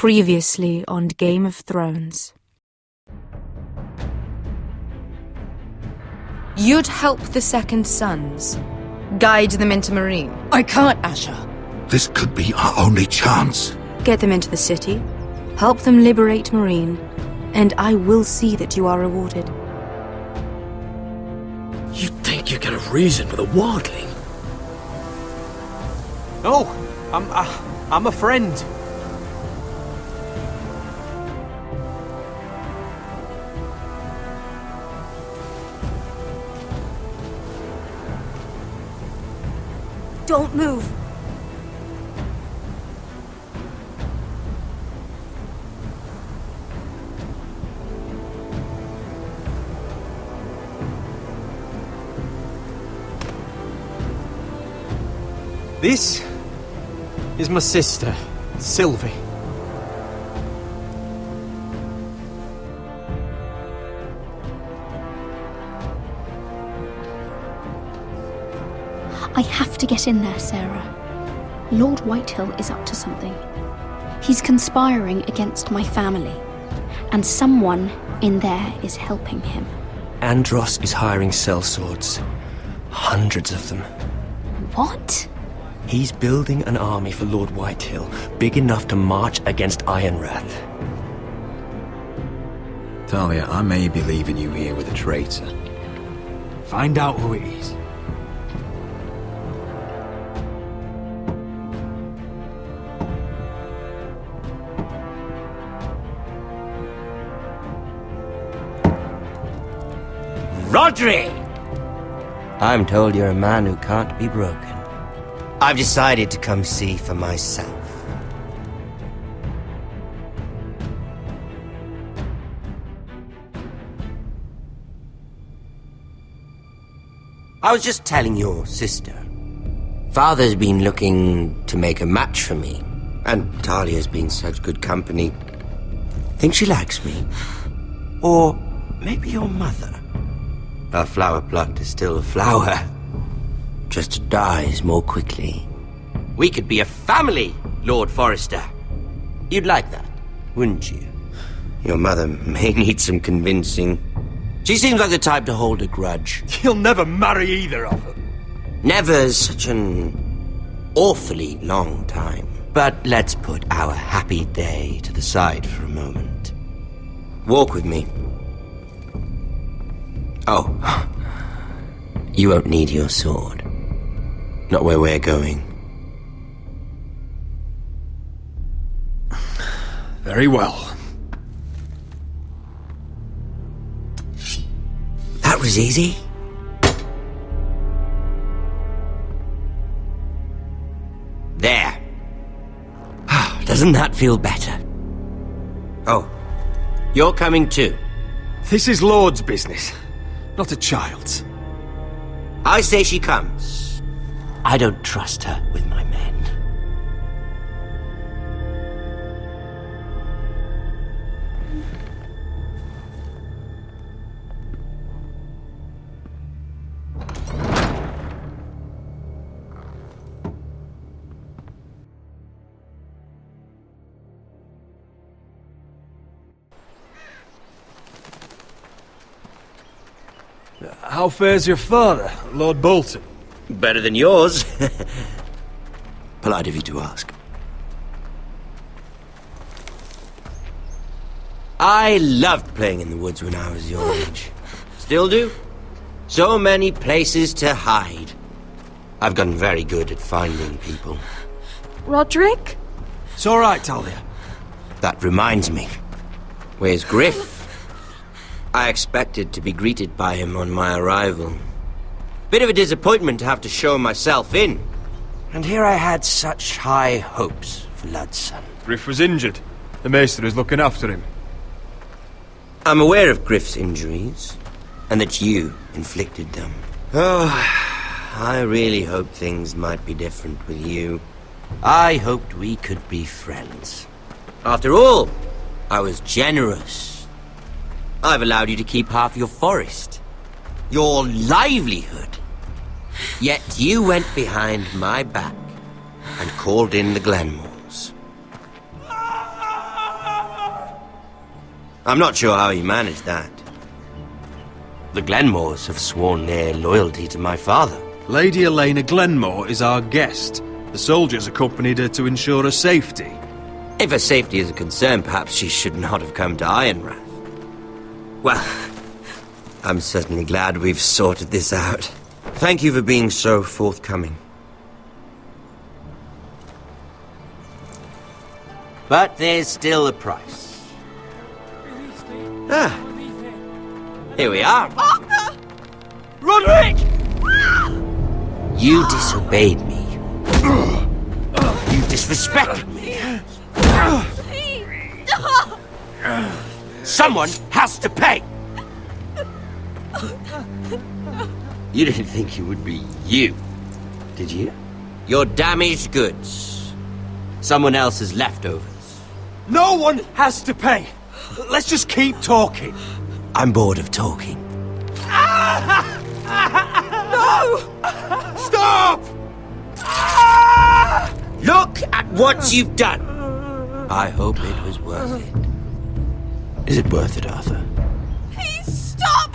Previously on Game of Thrones. You'd help the Second Sons. Guide them into Meereen. I can't, Asher. This could be our only chance. Get them into the city. Help them liberate Meereen. And I will see that you are rewarded. You think you can reason with a wardling? No, I'm a friend. Don't move. This is my sister, Sylvie. I have to get in there, Sarah. Lord Whitehill is up to something. He's conspiring against my family, and someone in there is helping him. Andros is hiring sellswords. Hundreds of them. What? He's building an army for Lord Whitehill, big enough to march against Ironrath. Talia, I may be leaving you here with a traitor. Find out who it is. Rodri! I'm told you're a man who can't be broken. I've decided to come see for myself. I was just telling your sister. Father's been looking to make a match for me, and Talia's been such good company. Think she likes me? Or maybe your mother? A flower plucked is still a flower. Just dies more quickly. We could be a family, Lord Forrester. You'd like that, wouldn't you? Your mother may need some convincing. She seems like the type to hold a grudge. You'll never marry either of them. Never's such an awfully long time. But let's put our happy day to the side for a moment. Walk with me. Oh, you won't need your sword. Not where we're going. Very well. That was easy. There. Doesn't that feel better? Oh, you're coming too. This is Lord's business, not a child's. I say she comes. I don't trust her with my men. How fares your father, Lord Bolton? Better than yours. Polite of you to ask. I loved playing in the woods when I was your age. Still do. So many places to hide. I've gotten very good at finding people. Roderick? It's all right, Talia. That reminds me. Where's Griff? I expected to be greeted by him on my arrival. Bit of a disappointment to have to show myself in. And here I had such high hopes for Ludson. Griff was injured. The maester is looking after him. I'm aware of Griff's injuries, and that you inflicted them. Oh, I really hoped things might be different with you. I hoped we could be friends. After all, I was generous. I've allowed you to keep half your forest, your livelihood. Yet you went behind my back and called in the Glenmores. I'm not sure how he managed that. The Glenmores have sworn their loyalty to my father. Lady Elena Glenmore is our guest. The soldiers accompanied her to ensure her safety. If her safety is a concern, perhaps she should not have come to Ironrath. Well, I'm certainly glad we've sorted this out. Thank you for being so forthcoming. But there's still a price. Ah, here we are. Arthur! Roderick! You disobeyed me. You disrespected me. Please! Someone has to pay! You didn't think it would be you, did you? Your damaged goods. Someone else's leftovers. No one has to pay! Let's just keep talking. I'm bored of talking. No! Stop! Look at what you've done! I hope it was worth it. Is it worth it, Arthur? Please stop!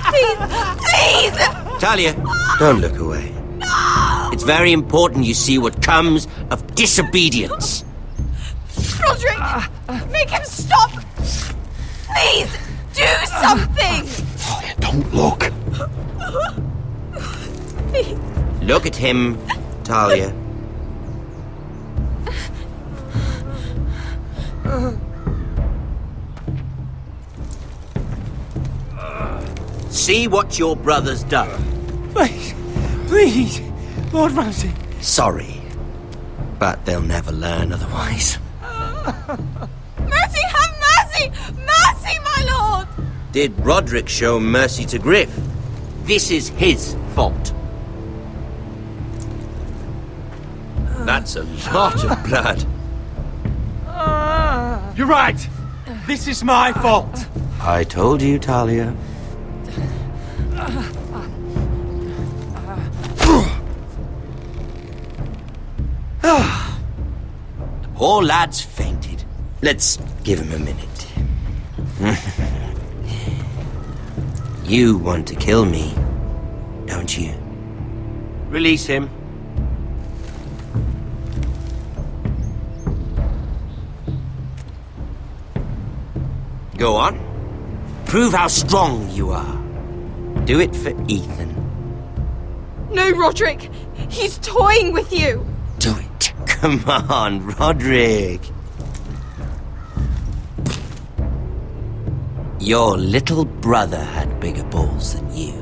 Please! Please! Talia, don't look away. No! It's very important you see what comes of disobedience. Roderick! Make him stop! Please! Do something! Talia, don't look. Please! Look at him, Talia. See what your brother's done. Please, please, Lord Ramsay. Sorry, but they'll never learn otherwise. Mercy, have mercy! Mercy, my lord! Did Roderick show mercy to Griff? This is his fault. That's a lot of blood. You're right. This is my fault. I told you, Talia. The poor lad's fainted. Let's give him a minute. You want to kill me, don't you? Release him. Go on. Prove how strong you are. Do it for Ethan. No, Roderick! He's toying with you! Do it. Come on, Roderick. Your little brother had bigger balls than you.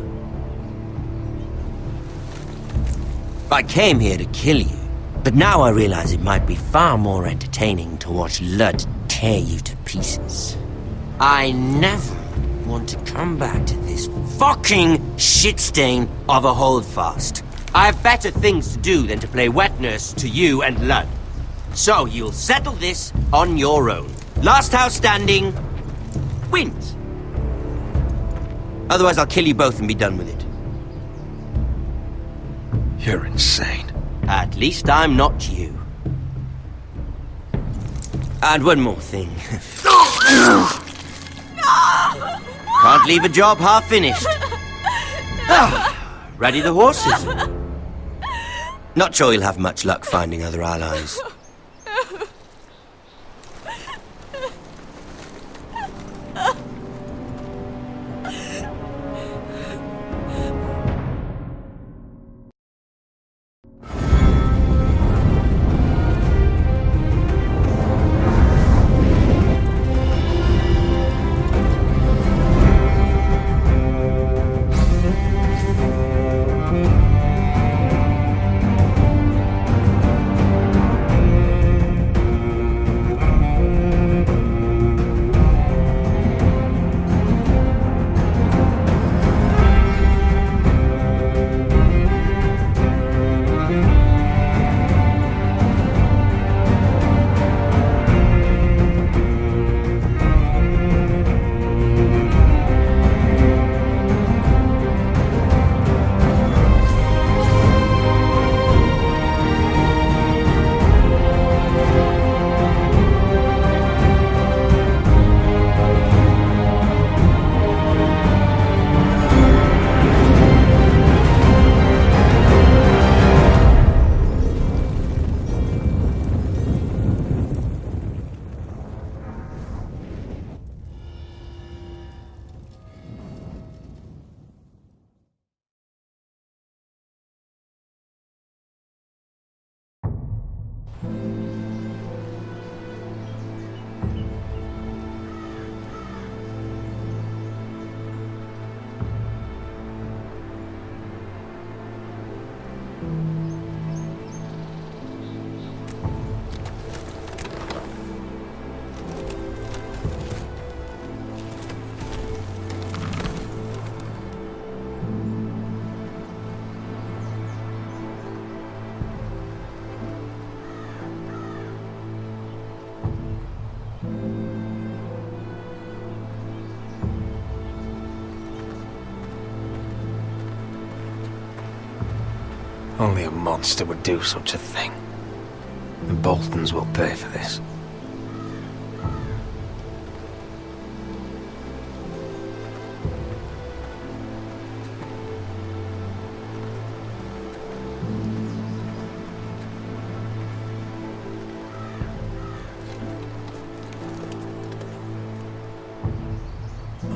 I came here to kill you, but now I realize it might be far more entertaining to watch Lud tear you to pieces. I never want to come back to this fucking shit stain of a holdfast. I have better things to do than to play wet nurse to you and Lud. So you'll settle this on your own. Last house standing wins. Otherwise I'll kill you both and be done with it. You're insane. At least I'm not you. And one more thing. Can't leave a job half finished. Ready the horses? Not sure you'll have much luck finding other allies. Only a monster would do such a thing. The Boltons will pay for this.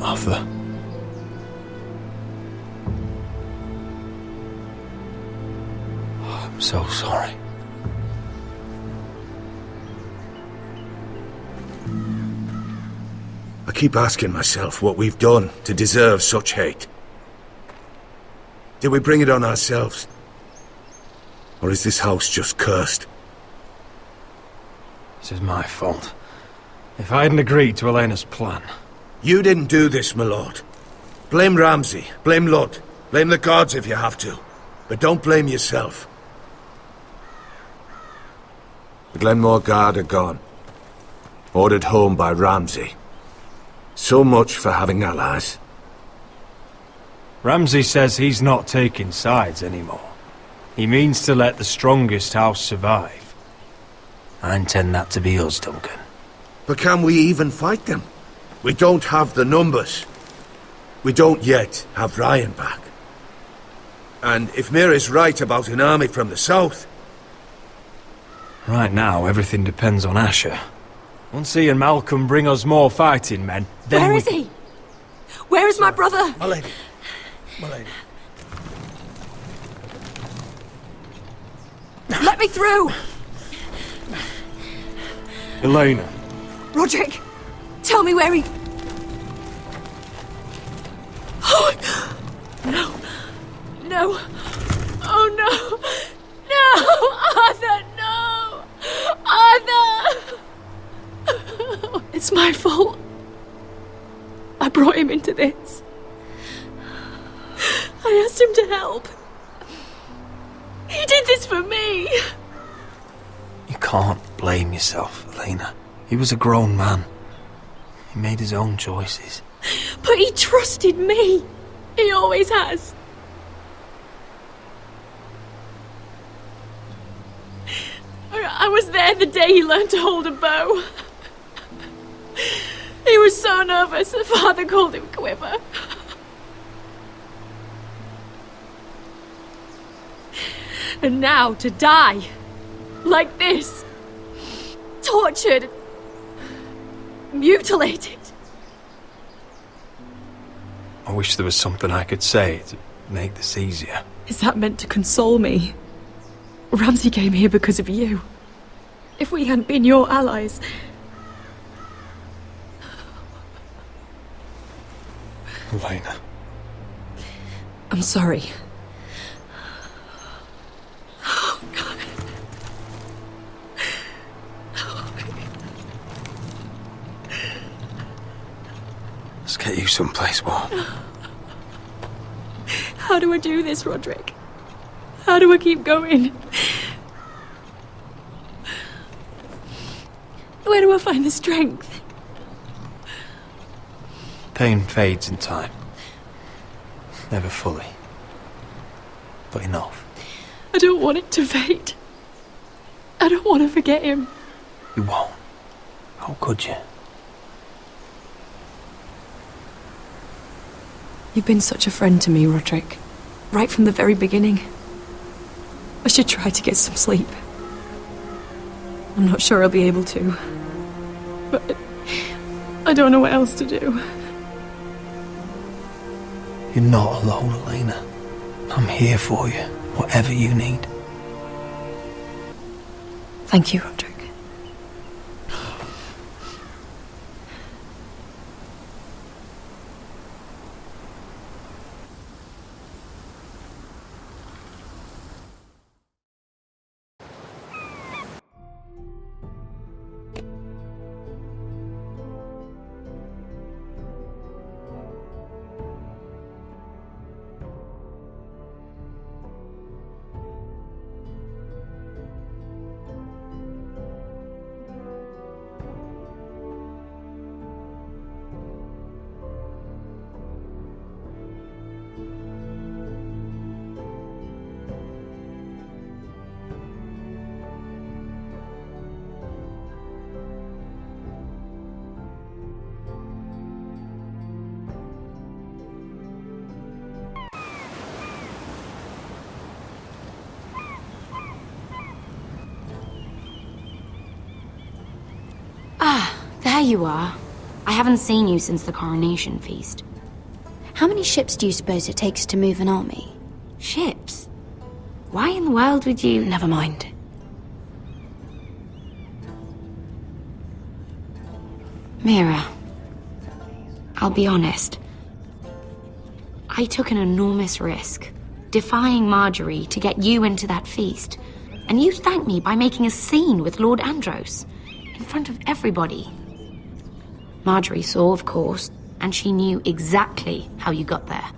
Arthur. I'm so sorry. I keep asking myself what we've done to deserve such hate. Did we bring it on ourselves? Or is this house just cursed? This is my fault. If I hadn't agreed to Elena's plan... You didn't do this, my lord. Blame Ramsay, blame Ludd, blame the gods if you have to. But don't blame yourself. The Glenmore Guard are gone. Ordered home by Ramsay. So much for having allies. Ramsay says he's not taking sides anymore. He means to let the strongest house survive. I intend that to be us, Duncan. But can we even fight them? We don't have the numbers. We don't yet have Ryan back. And if Mira's right about an army from the south... Right now, everything depends on Asher. Once he and Malcolm bring us more fighting men, then Where is he? Where is my brother? My lady. My lady. Let me through! Elena. Roderick, tell me where he... Oh, no. No. Oh, no. No! Arthur, no! Arthur! It's my fault. I brought him into this. I asked him to help. He did this for me. You can't blame yourself, Elena. He was a grown man. He made his own choices. But he trusted me. He always has. I was there the day he learned to hold a bow. He was so nervous that Father called him Quiver. And now to die. Like this. Tortured. Mutilated. I wish there was something I could say to make this easier. Is that meant to console me? Ramsay came here because of you. If we hadn't been your allies... Elena. I'm sorry. Oh, God. Let's get you someplace warm. How do I do this, Roderick? How do I keep going? Where do I find the strength? Pain fades in time. Never fully. But enough. I don't want it to fade. I don't want to forget him. You won't. How could you? You've been such a friend to me, Roderick. Right from the very beginning. I should try to get some sleep. I'm not sure I'll be able to. But I don't know what else to do. You're not alone, Elena. I'm here for you, whatever you need. Thank you, Roderick. There you are. I haven't seen you since the coronation feast. How many ships do you suppose it takes to move an army? Ships? Why in the world would you... Never mind. Mira, I'll be honest. I took an enormous risk, defying Marjorie to get you into that feast. And you thanked me by making a scene with Lord Andros, in front of everybody. Marjorie saw, of course, and she knew exactly how you got there.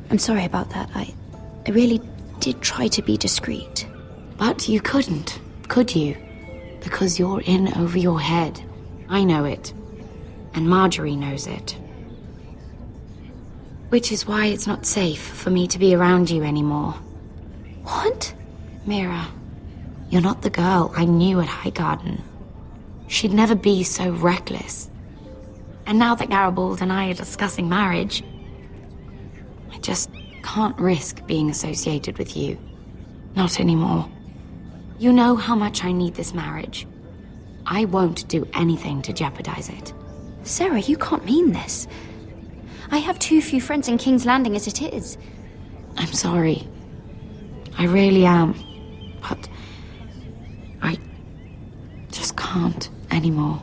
I'm sorry about that. I really did try to be discreet. But you couldn't, could you? Because you're in over your head. I know it. And Marjorie knows it. Which is why it's not safe for me to be around you anymore. What? Mira, you're not the girl I knew at Highgarden. She'd never be so reckless. And now that Garibald and I are discussing marriage, I just can't risk being associated with you. Not anymore. You know how much I need this marriage. I won't do anything to jeopardize it. Sarah, you can't mean this. I have too few friends in King's Landing as it is. I'm sorry. I really am. But I just can't anymore.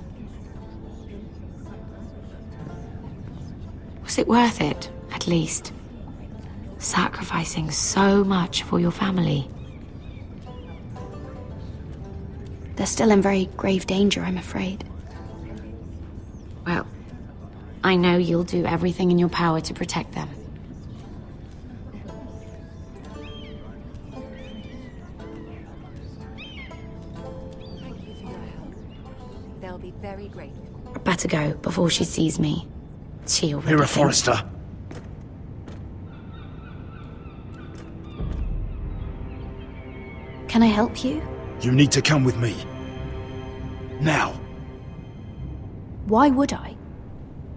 Was it worth it, at least? Sacrificing so much for your family. They're still in very grave danger, I'm afraid. Well, I know you'll do everything in your power to protect them. Thank you for your help. They'll be very grateful. I better go before she sees me. She already Mira thinks- Forrester. Can I help you? You need to come with me. Now. Why would I?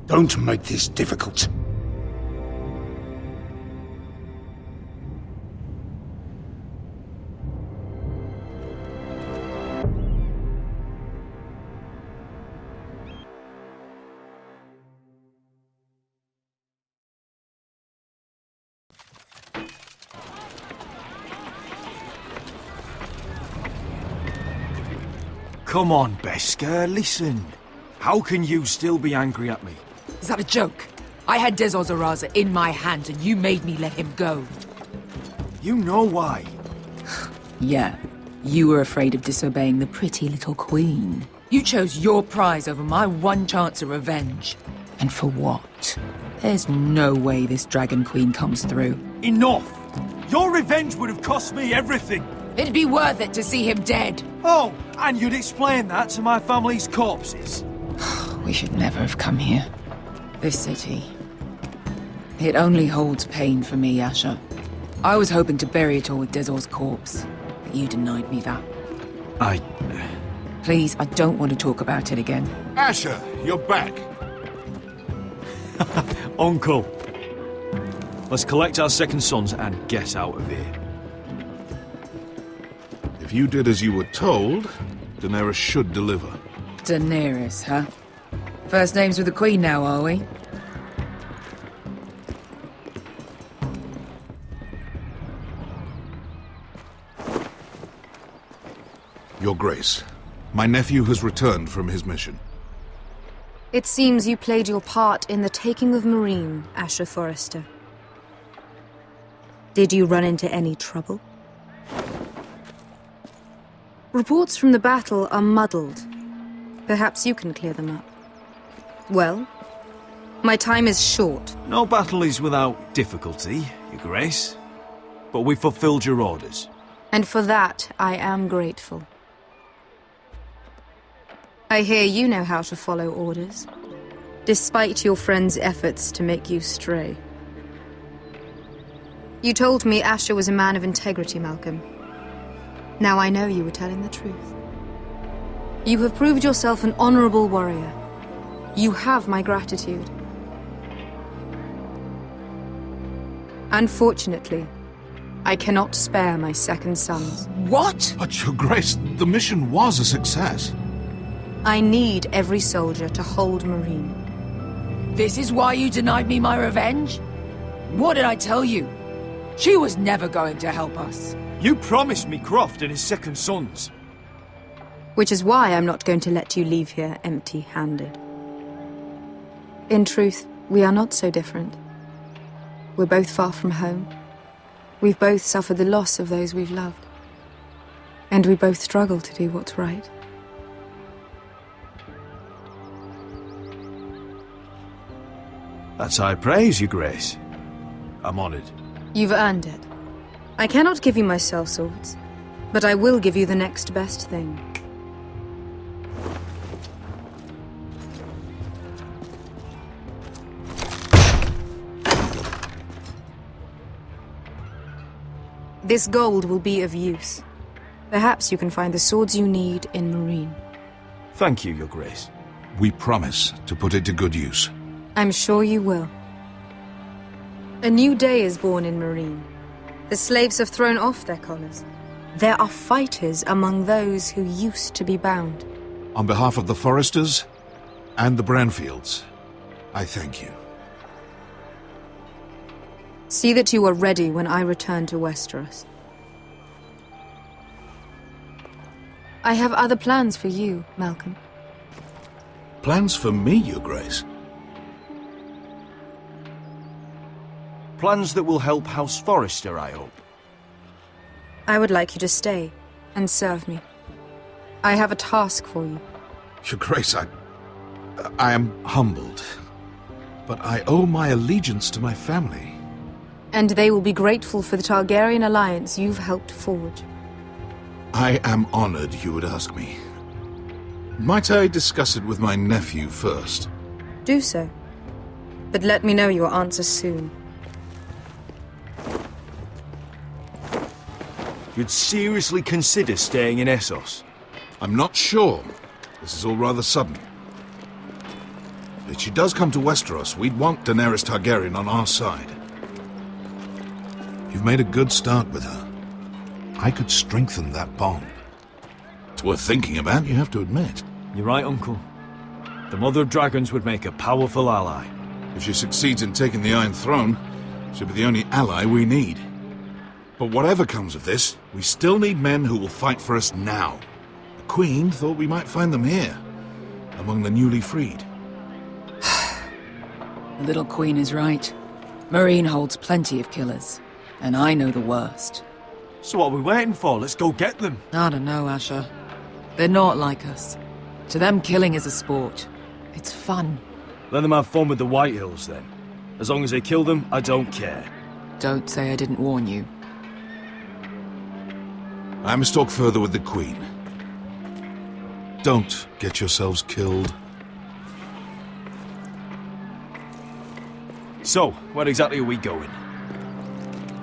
Don't make this difficult. Come on, Beskar, listen. How can you still be angry at me? Is that a joke? I had Dezor Zaraza in my hands and you made me let him go. You know why. Yeah. You were afraid of disobeying the pretty little queen. You chose your prize over my one chance of revenge. And for what? There's no way this Dragon Queen comes through. Enough! Your revenge would have cost me everything. It'd be worth it to see him dead. Oh, and you'd explain that to my family's corpses. We should never have come here. This city. It only holds pain for me, Asher. I was hoping to bury it all with Dezor's corpse, but you denied me that. Please, I don't want to talk about it again. Asher, you're back. Uncle. Let's collect our second sons and get out of here. If you did as you were told, Daenerys should deliver. Daenerys, huh? First names with the Queen now, are we? Your Grace, my nephew has returned from his mission. It seems you played your part in the taking of Marine, Asher Forrester. Did you run into any trouble? Reports from the battle are muddled. Perhaps you can clear them up. Well, my time is short. No battle is without difficulty, Your Grace. But we fulfilled your orders. And for that, I am grateful. I hear you know how to follow orders, despite your friend's efforts to make you stray. You told me Asher was a man of integrity, Malcolm. Now I know you were telling the truth. You have proved yourself an honorable warrior. You have my gratitude. Unfortunately, I cannot spare my second sons. What? But, Your Grace, the mission was a success. I need every soldier to hold Marine. This is why you denied me my revenge? What did I tell you? She was never going to help us. You promised me Croft and his second sons. Which is why I'm not going to let you leave here empty-handed. In truth, we are not so different. We're both far from home. We've both suffered the loss of those we've loved. And we both struggle to do what's right. That's high praise, Your Grace. I'm honored. You've earned it. I cannot give you my sellswords, but I will give you the next best thing. This gold will be of use. Perhaps you can find the swords you need in Marine. Thank you, Your Grace. We promise to put it to good use. I'm sure you will. A new day is born in Marine. The slaves have thrown off their collars. There are fighters among those who used to be bound. On behalf of the Forresters and the Branfields, I thank you. See that you are ready when I return to Westeros. I have other plans for you, Malcolm. Plans for me, Your Grace? Plans that will help House Forrester, I hope. I would like you to stay and serve me. I have a task for you. Your Grace, I am humbled, but I owe my allegiance to my family. And they will be grateful for the Targaryen alliance you've helped forge. I am honored you would ask me. Might I discuss it with my nephew first? Do so. But let me know your answer soon. You'd seriously consider staying in Essos? I'm not sure. This is all rather sudden. If she does come to Westeros, we'd want Daenerys Targaryen on our side. You've made a good start with her. I could strengthen that bond. It's worth thinking about, you have to admit. You're right, Uncle. The Mother of Dragons would make a powerful ally. If she succeeds in taking the Iron Throne, she'll be the only ally we need. But whatever comes of this, we still need men who will fight for us now. The Queen thought we might find them here, among the newly freed. The little Queen is right. Marine holds plenty of killers, and I know the worst. So what are we waiting for? Let's go get them. I don't know, Asher. They're not like us. To them, killing is a sport. It's fun. Let them have fun with the White Hills, then. As long as they kill them, I don't care. Don't say I didn't warn you. I must talk further with the Queen. Don't get yourselves killed. So, where exactly are we going?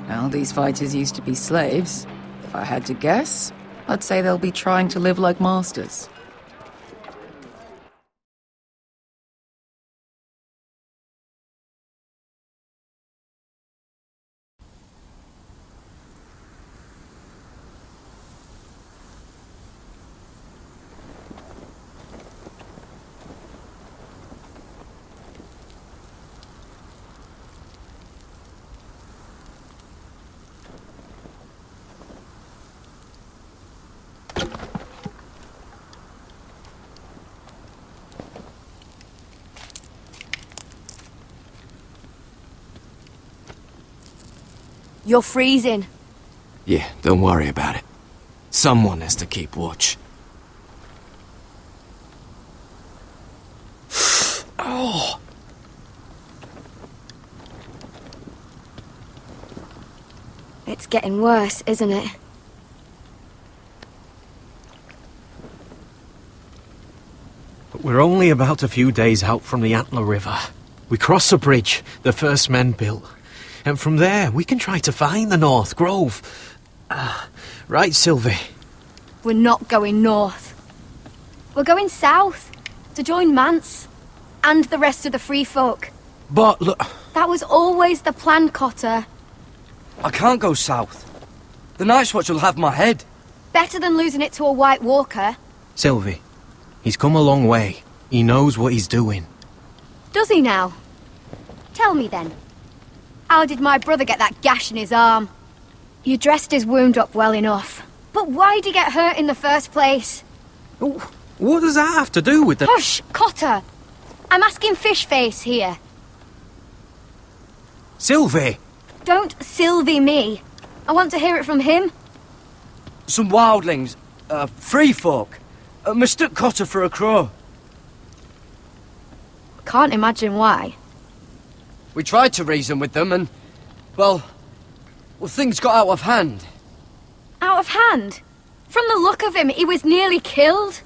Well, these fighters used to be slaves. If I had to guess, I'd say they'll be trying to live like masters. You're freezing. Yeah, don't worry about it. Someone has to keep watch. Oh. It's getting worse, isn't it? But we're only about a few days out from the Antler River. We cross a bridge the first men built. And from there, we can try to find the North Grove. Right, Sylvie? We're not going north. We're going south, to join Mance, and the rest of the free folk. But look... That was always the plan, Cotter. I can't go south. The Night's Watch will have my head. Better than losing it to a White Walker. Sylvie, he's come a long way. He knows what he's doing. Does he now? Tell me then. How did my brother get that gash in his arm? You dressed his wound up well enough. But why'd he get hurt in the first place? What does that have to do with the... Hush, Cotter! I'm asking Fishface here. Sylvie! Don't Sylvie me. I want to hear it from him. Some wildlings, free folk, mistook Cotter for a crow. Can't imagine why. We tried to reason with them and, well, things got out of hand. Out of hand? From the look of him, he was nearly killed.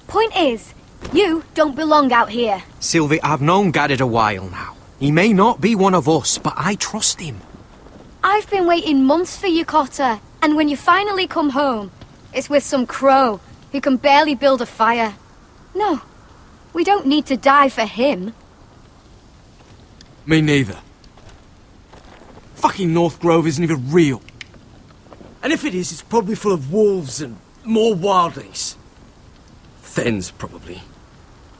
Point is, you don't belong out here. Sylvie, I've known Garrett a while now. He may not be one of us, but I trust him. I've been waiting months for you, Cotter. And when you finally come home, it's with some crow who can barely build a fire. No, we don't need to die for him. Me neither. Fucking North Grove isn't even real. And if it is, it's probably full of wolves and more wildlings. Thens, probably.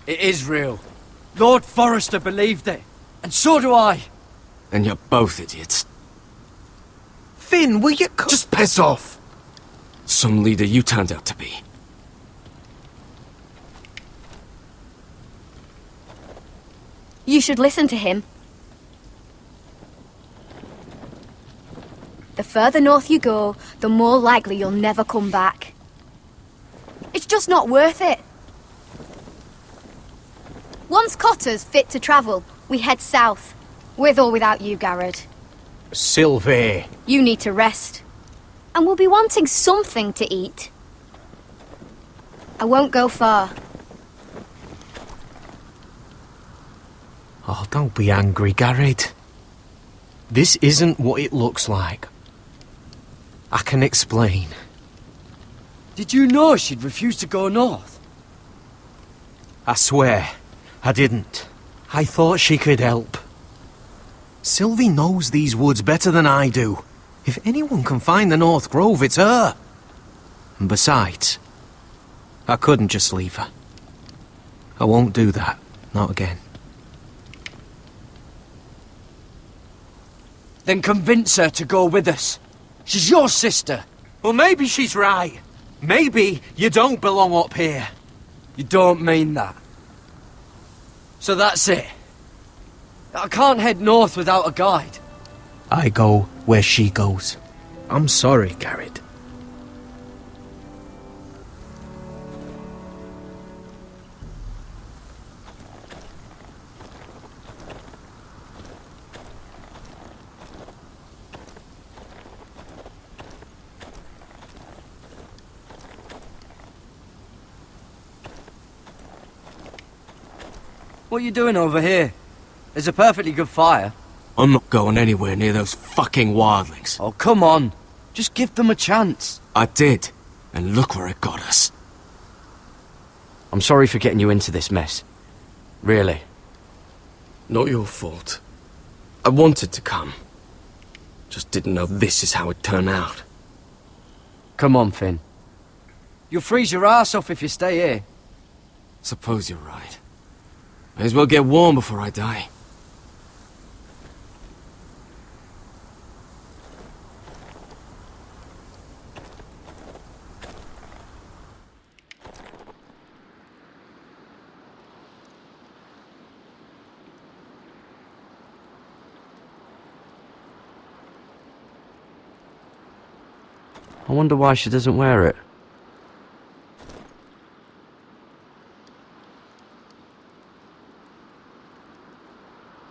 It is real. Lord Forrester believed it. And so do I. And you're both idiots. Finn, will you... Just piss off! Some leader you turned out to be. You should listen to him. The further north you go, the more likely you'll never come back. It's just not worth it. Once Cotter's fit to travel, we head south. With or without you, Garrett. Sylvie. You need to rest. And we'll be wanting something to eat. I won't go far. Oh, don't be angry, Garrett. This isn't what it looks like. I can explain. Did you know she'd refuse to go north? I swear, I didn't. I thought she could help. Sylvie knows these woods better than I do. If anyone can find the North Grove, it's her. And besides, I couldn't just leave her. I won't do that. Not again. Then convince her to go with us. She's your sister. Well, maybe she's right. Maybe you don't belong up here. You don't mean that. So that's it. I can't head north without a guide. I go where she goes. I'm sorry, Garrett. What are you doing over here? There's a perfectly good fire. I'm not going anywhere near those fucking wildlings. Oh, come on. Just give them a chance. I did, and look where it got us. I'm sorry for getting you into this mess. Really. Not your fault. I wanted to come. Just didn't know this is how it'd turn out. Come on, Finn. You'll freeze your ass off if you stay here. Suppose you're right. May as well get warm before I die. I wonder why she doesn't wear it.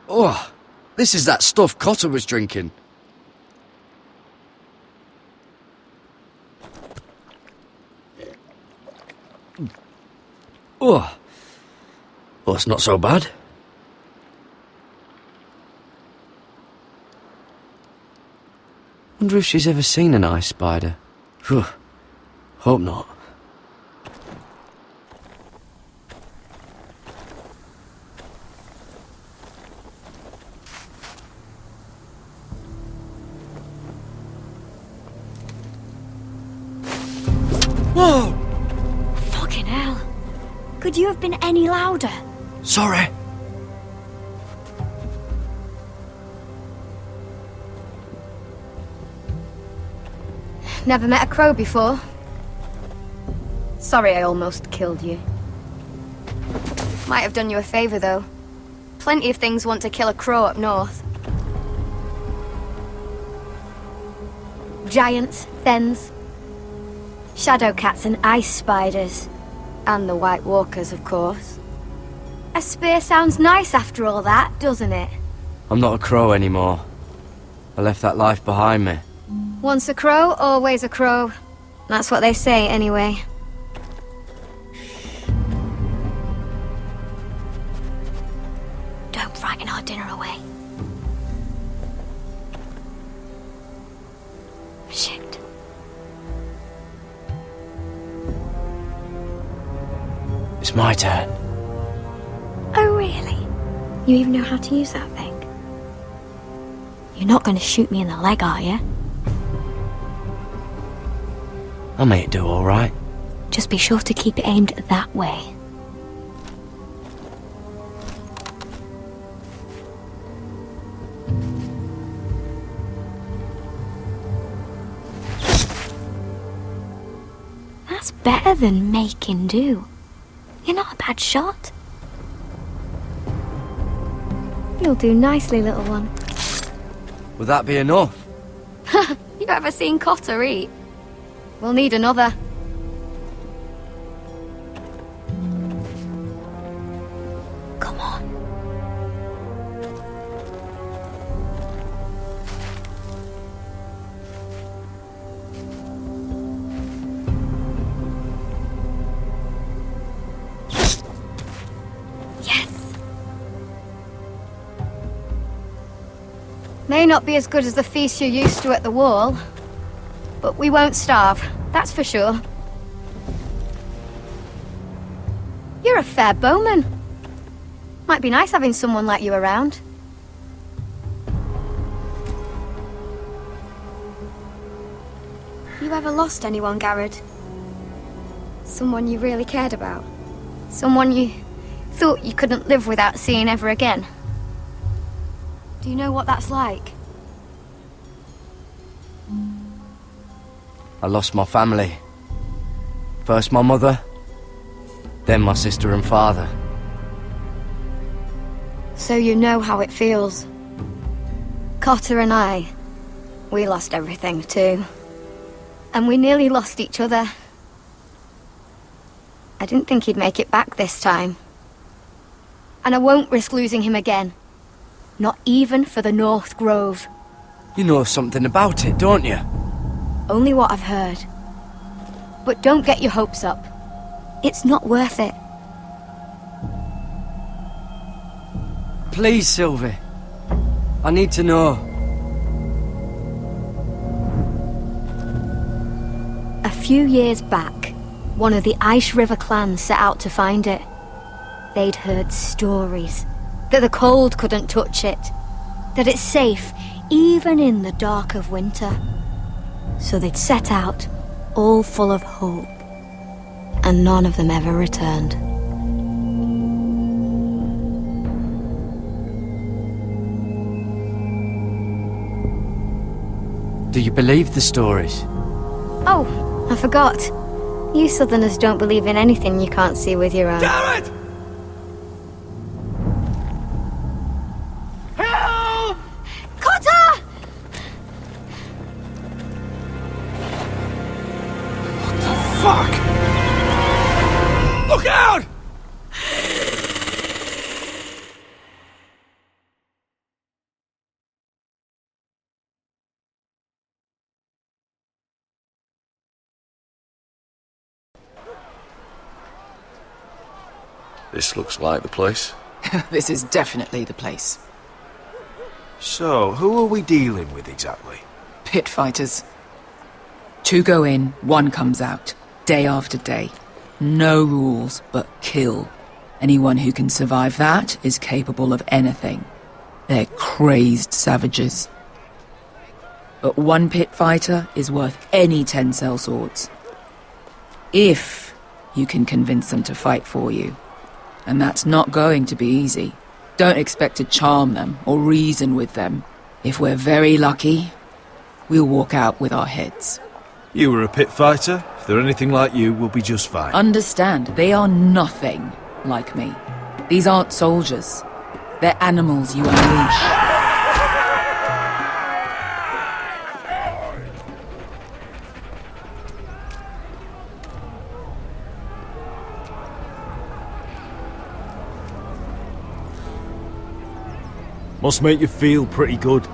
Oh, this is that stuff Cotter was drinking. Oh, well, it's not so bad. Wonder if she's ever seen an ice spider. Phew. Hope not. Whoa! Fucking hell. Could you have been any louder? Sorry. Never met a crow before. Sorry I almost killed you. Might have done you a favour, though. Plenty of things want to kill a crow up north. Giants, thens, shadow cats and ice spiders. And the White Walkers, of course. A spear sounds nice after all that, doesn't it? I'm not a crow anymore. I left that life behind me. Once a crow, always a crow. That's what they say, anyway. Don't frighten our dinner away. Shit. It's my turn. Oh, really? You even know how to use that thing? You're not going to shoot me in the leg, are you? I may do all right. Just be sure to keep it aimed that way. That's better than making do. You're not a bad shot. You'll do nicely, little one. Would that be enough? You ever seen Cotter eat? We'll need another. Come on. Yes. May not be as good as the feast you're used to at the wall, but we won't starve, that's for sure. You're a fair bowman. Might be nice having someone like you around. You ever lost anyone, Garrett? Someone you really cared about? Someone you thought you couldn't live without seeing ever again? Do you know what that's like? I lost my family. First my mother, then my sister and father. So you know how it feels. Cotter and I, we lost everything too. And we nearly lost each other. I didn't think he'd make it back this time. And I won't risk losing him again. Not even for the North Grove. You know something about it, don't you? Only what I've heard. But don't get your hopes up. It's not worth it. Please, Sylvie. I need to know. A few years back, one of the Ice River clans set out to find it. They'd heard stories that the cold couldn't touch it, that it's safe even in the dark of winter. So they'd set out, all full of hope, and none of them ever returned. Do you believe the stories? Oh, I forgot. You Southerners don't believe in anything you can't see with your eyes. Garrett! Help! Cotter! Look out! This looks like the place. This is definitely the place. So, who are we dealing with exactly? Pit fighters. 2 go in, 1 comes out. Day after day. No rules, but kill. Anyone who can survive that is capable of anything. They're crazed savages. But 1 pit fighter is worth any 10 sellswords. If you can convince them to fight for you. And that's not going to be easy. Don't expect to charm them or reason with them. If we're very lucky, we'll walk out with our heads. You were a pit fighter. If they're anything like you, we'll be just fine. Understand, they are nothing like me. These aren't soldiers. They're animals you unleash. Must make you feel pretty good,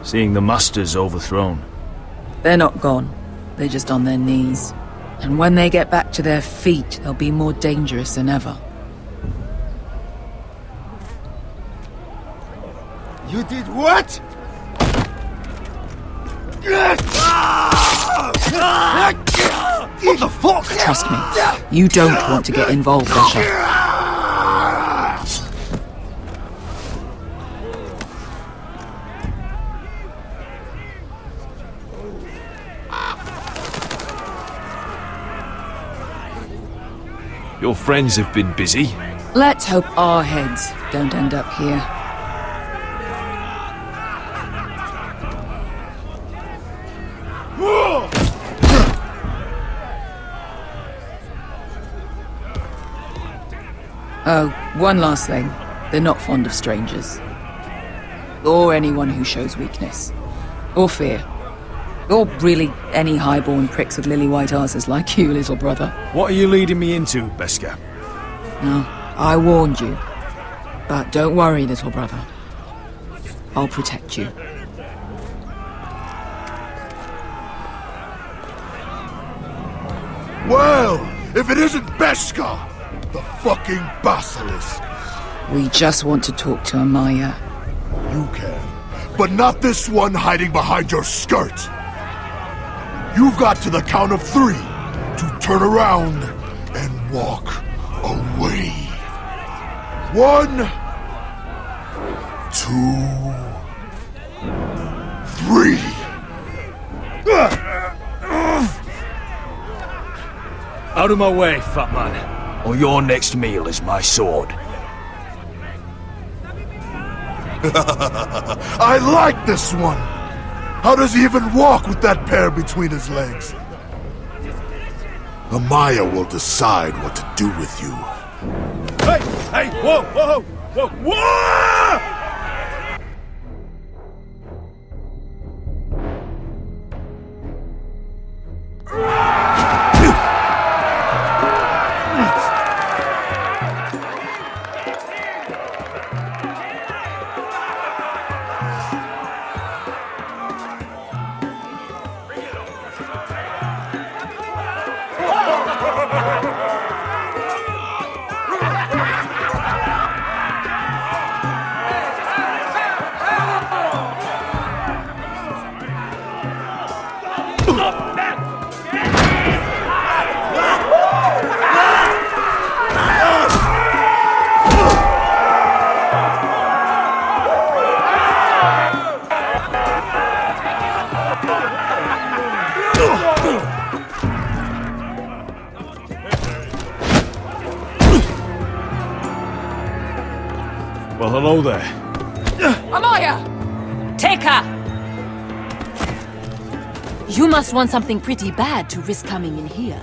seeing the Masters overthrown. They're not gone. They're just on their knees. And when they get back to their feet, they'll be more dangerous than ever. You did what? What the fuck? Trust me, you don't want to get involved, Usher. Your friends have been busy. Let's hope our heads don't end up here. Oh, one last thing. They're not fond of strangers. Or anyone who shows weakness. Or fear. Or really any highborn pricks with lily-white asses like you, little brother. What are you leading me into, Beskar? No, I warned you. But don't worry, little brother. I'll protect you. Well, if it isn't Beskar, the fucking basilisk. We just want to talk to Amaya. You can, but not this one hiding behind your skirt. You've got to the count of 3 to turn around and walk away. 1, 2, 3. Out of my way, fat man, or your next meal is my sword. I like this one. How does he even walk with that pair between his legs? Amaya will decide what to do with you. Hey! Hey! Whoa! Whoa! Whoa! Whoa! Well, hello there. Amaya! Take her! You must want something pretty bad to risk coming in here.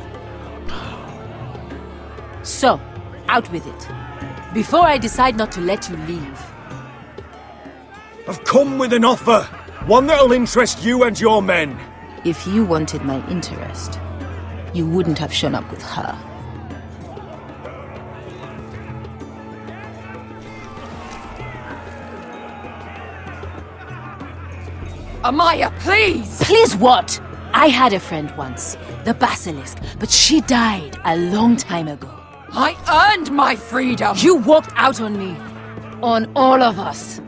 So, out with it. Before I decide not to let you leave. I've come with an offer. One that'll interest you and your men. If you wanted my interest, you wouldn't have shown up with her. Amaya, please! Please what? I had a friend once, the Basilisk, but she died a long time ago. I earned my freedom! You walked out on me. On all of us.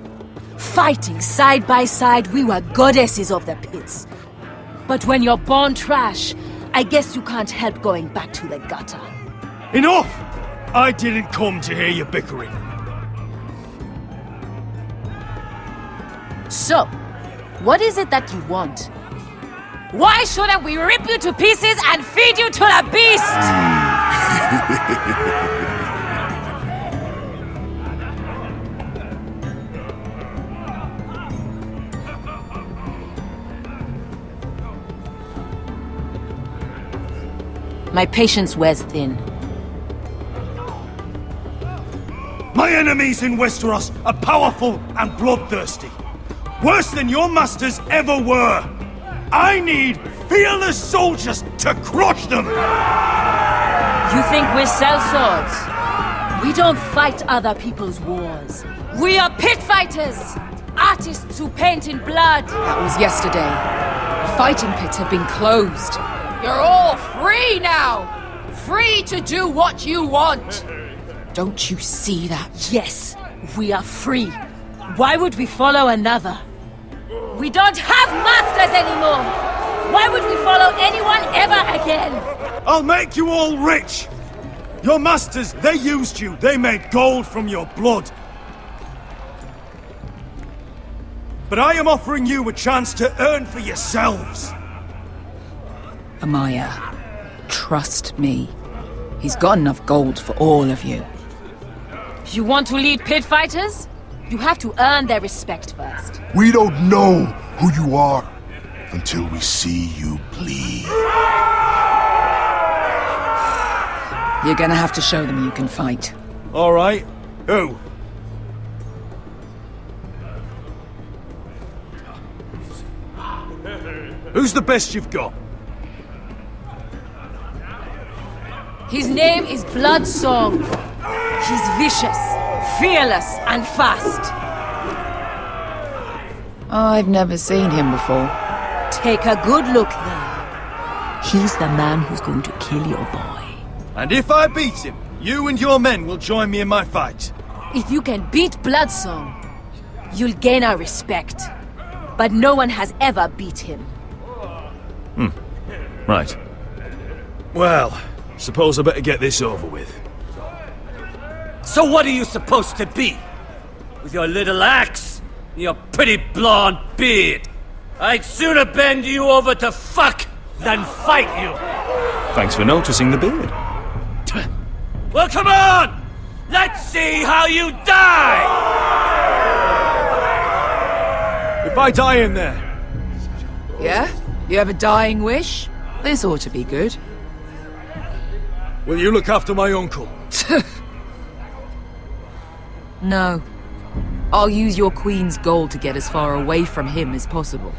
Fighting side by side, we were goddesses of the pits. But when you're born trash, I guess you can't help going back to the gutter. Enough! I didn't come to hear you bickering. So, what is it that you want? Why shouldn't we rip you to pieces and feed you to the beast? My patience wears thin. My enemies in Westeros are powerful and bloodthirsty. Worse than your masters ever were. I need fearless soldiers to crush them! You think we sell swords? We don't fight other people's wars. We are pit fighters! Artists who paint in blood! That was yesterday. The fighting pits have been closed. You're all free now! Free to do what you want! Don't you see that? Yes, we are free. Why would we follow another? We don't have masters anymore! Why would we follow anyone ever again? I'll make you all rich! Your masters, they used you. They made gold from your blood. But I am offering you a chance to earn for yourselves. Amaya, trust me. He's got enough gold for all of you. You want to lead pit fighters? You have to earn their respect first. We don't know who you are until we see you bleed. You're gonna have to show them you can fight. All right. Who? Who's the best you've got? His name is Bloodsong. He's vicious, fearless, and fast. I've never seen him before. Take a good look then. He's the man who's going to kill your boy. And if I beat him, you and your men will join me in my fight. If you can beat Bloodsong, you'll gain our respect. But no one has ever beat him. Right. Well, suppose I better get this over with. So what are you supposed to be? With your little axe and your pretty blonde beard? I'd sooner bend you over to fuck than fight you. Thanks for noticing the beard. Well, come on! Let's see how you die! If I die in there... Yeah? You have a dying wish? This ought to be good. Will you look after my uncle? No. I'll use your queen's gold to get as far away from him as possible.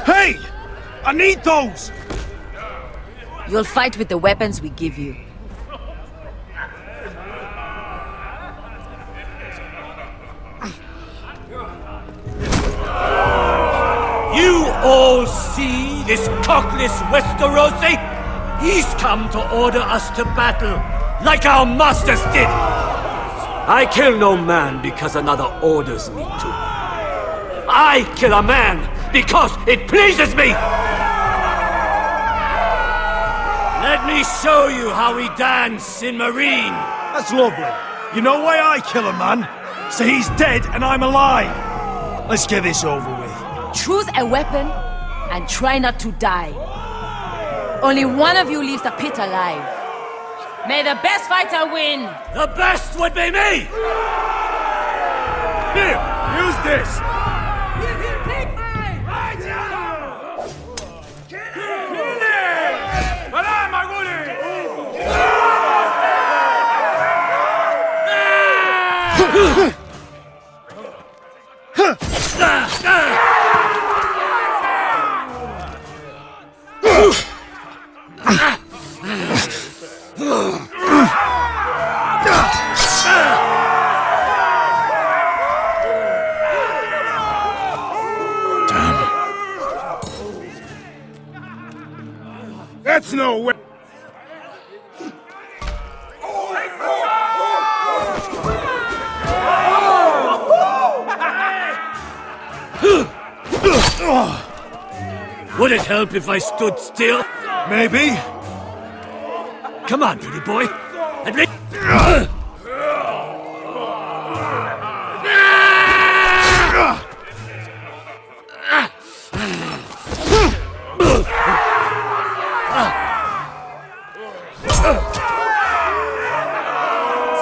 Hey! I need those! You'll fight with the weapons we give you. You all see this cockless Westerosi? He's come to order us to battle, like our masters did. I kill no man because another orders me to. I kill a man because it pleases me! Let me show you how we dance in Marine. That's lovely. You know why I kill a man? So he's dead and I'm alive. Let's get this over with. Choose a weapon and try not to die. Only one of you leaves the pit alive. May the best fighter win! The best would be me! Here, use this! That's no way. Would it help if I stood still? Maybe. Come on, pretty boy. And make...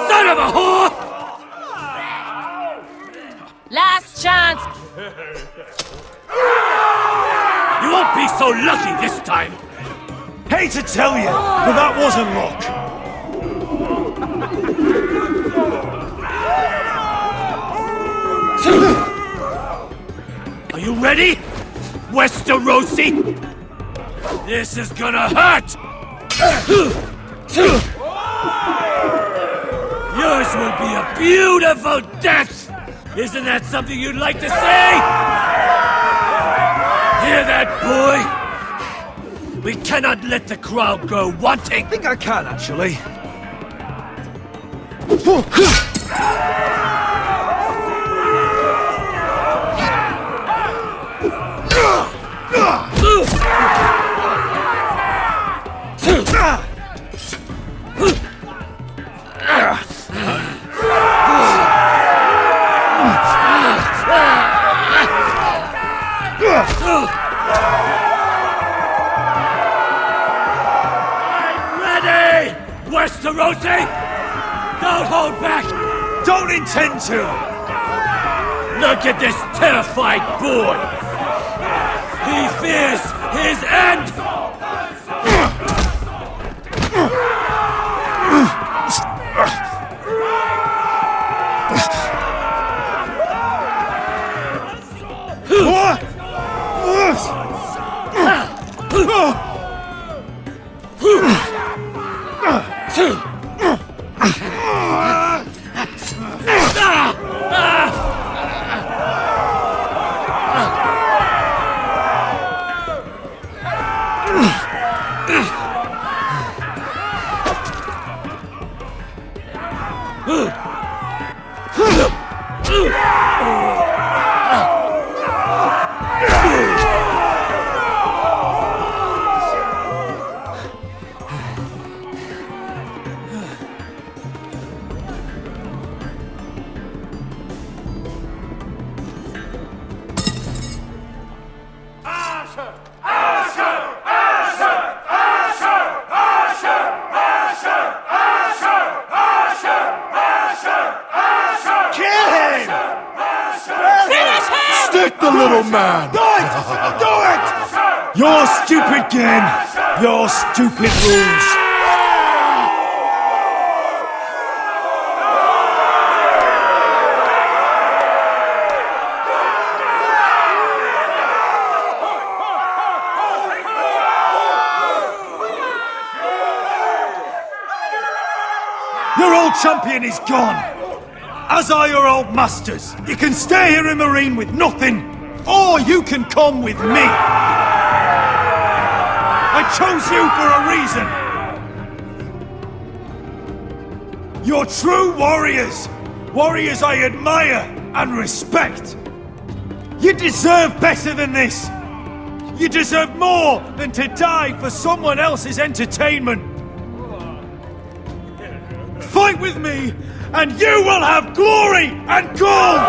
Son of a whore! Last chance! You won't be so lucky this time! Hate to tell you, but that wasn't luck. Are you ready, Westerosi? This is gonna hurt! Yours will be a beautiful death! Isn't that something you'd like to say? Hear that, boy? We cannot let the crowd go wanting! I think I can, actually. Westerosi! Don't hold back! Don't intend to! Look at this terrified boy! He fears his end! Stick the little man! Do it! Do it! Your stupid game! Your stupid rules! Your old champion is gone! As are your old masters. You can stay here in Marine with nothing, or you can come with me. I chose you for a reason. You're true warriors. Warriors I admire and respect. You deserve better than this. You deserve more than to die for someone else's entertainment. Fight with me, and you will have glory and gold!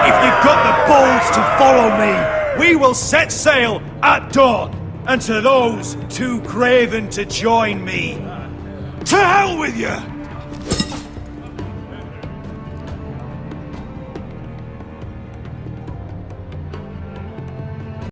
If you've got the balls to follow me, we will set sail at dawn. And to those too craven to join me, to hell with you!